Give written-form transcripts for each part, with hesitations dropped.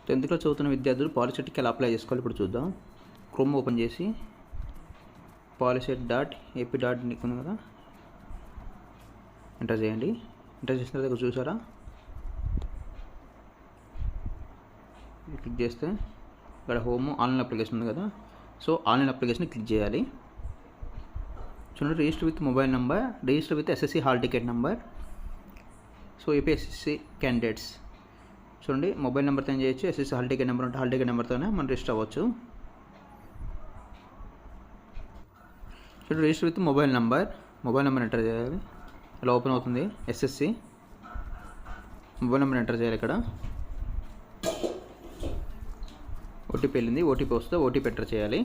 10th class చదువుతున్న విద్యార్థులు పాలిసెట్కి ఎలా అప్లై చేసుకోవాలి ఇప్పుడు చూద్దాం. క్రోమ్ ఓపెన్ చేసి polyset.ap.nic ఉంది కదా, ఎంటర్ చేయండి. ఎంటర్ చేసిన తర్వాత చూసారా, క్లిక్ చేస్తే ఇక్కడ హోమ్ ఆన్లైన్ అప్లికేషన్ ఉంది కదా, సో ఆన్లైన్ అప్లికేషన్ క్లిక్ చేయాలి. చూడండి, register with mobile number, register with SSC hall ticket number. So APSSC candidates చూడండి, మొబైల్ నెంబర్తో ఏం చేయొచ్చు, ఎస్ఎస్సి హాల్ టికెట్ నెంబర్ ఉంటే హాల్ టికెట్ నెంబర్తోనే మనం రిజిస్టర్ అవ్వచ్చు. చూడండి, register with mobile number enter చేయాలి. ఇలా ఓపెన్ అవుతుంది. ఎస్ఎస్సి మొబైల్ నెంబర్ ఎంటర్ చేయాలి. ఇక్కడ ఓటీపీ వెళ్ళింది, ఓటీపీ వస్తే ఓటీపీ ఎంటర్ చేయాలి.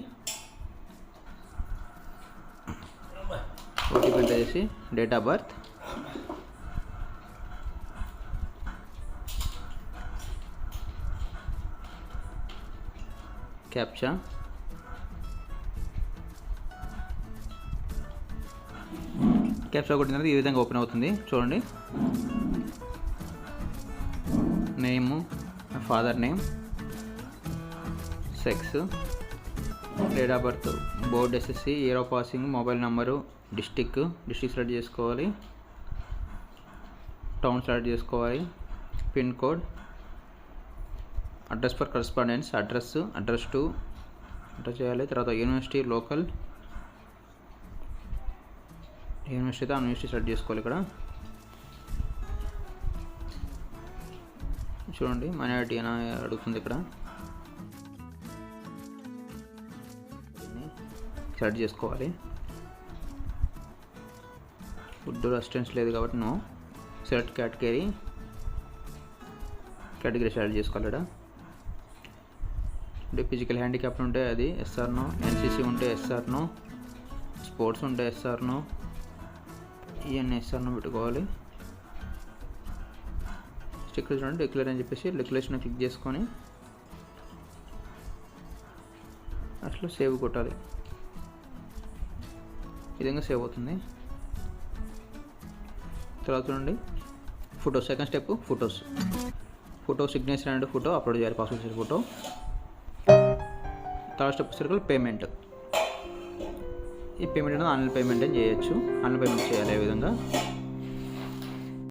ఓటీపీ ఎంటర్ చేసి డేట్ ఆఫ్ బర్త్, క్యాప్చా, కొట్టిన తర్వాత ఈ విధంగా ఓపెన్ అవుతుంది. చూడండి, name, father name, sex, date of birth, board, SSC, year of passing, mobile number, district select చేసుకోవాలి, టౌన్ సెలెక్ట్ చేసుకోవాలి, pin code, address for correspondence, address two enter చేయాలి. తర్వాత యూనివర్సిటీ, లోకల్ యూనివర్సిటీ అయితే ఆ యూనివర్సిటీ సెలెక్ట్ చేసుకోవాలి. ఇక్కడ చూడండి, minority అని అడుగుతుంది. ఇక్కడ సెలెక్ట్ చేసుకోవాలి. ఫుడ్ అసిస్టెన్స్ లేదు కాబట్టి నో. సెలెక్ట్ కేటగిరీ సెలెక్ట్ చేసుకోవాలి. ఇక్కడ అంటే ఫిజికల్ హ్యాండిక్యాప్ ఉంటే అది ఎస్ఆర్ నో, ఎన్సీసీ ఉంటే ఎస్ఆర్ నో, స్పోర్ట్స్ ఉంటే ఎస్ఆర్ నో, ఇవన్నీ ఎస్ఆర్ నో పెట్టుకోవాలి. స్టిక్కర్ చూడండి, డిక్లేర్ అని చెప్పేసి డిక్లరేషన్ క్లిక్ చేసుకొని అట్లా సేవ్ కొట్టాలి. ఈ విధంగా సేవ్ అవుతుంది. తర్వాత చూడండి, photo, second step photo signature and photo upload చేయాలి, passport size photo. Third step circle payment. ఈ పేమెంట్ అనేది ఆన్లైన్ పేమెంట్ అని చేయొచ్చు. ఆన్లైన్ పేమెంట్ చేయాలి. ఈ విధంగా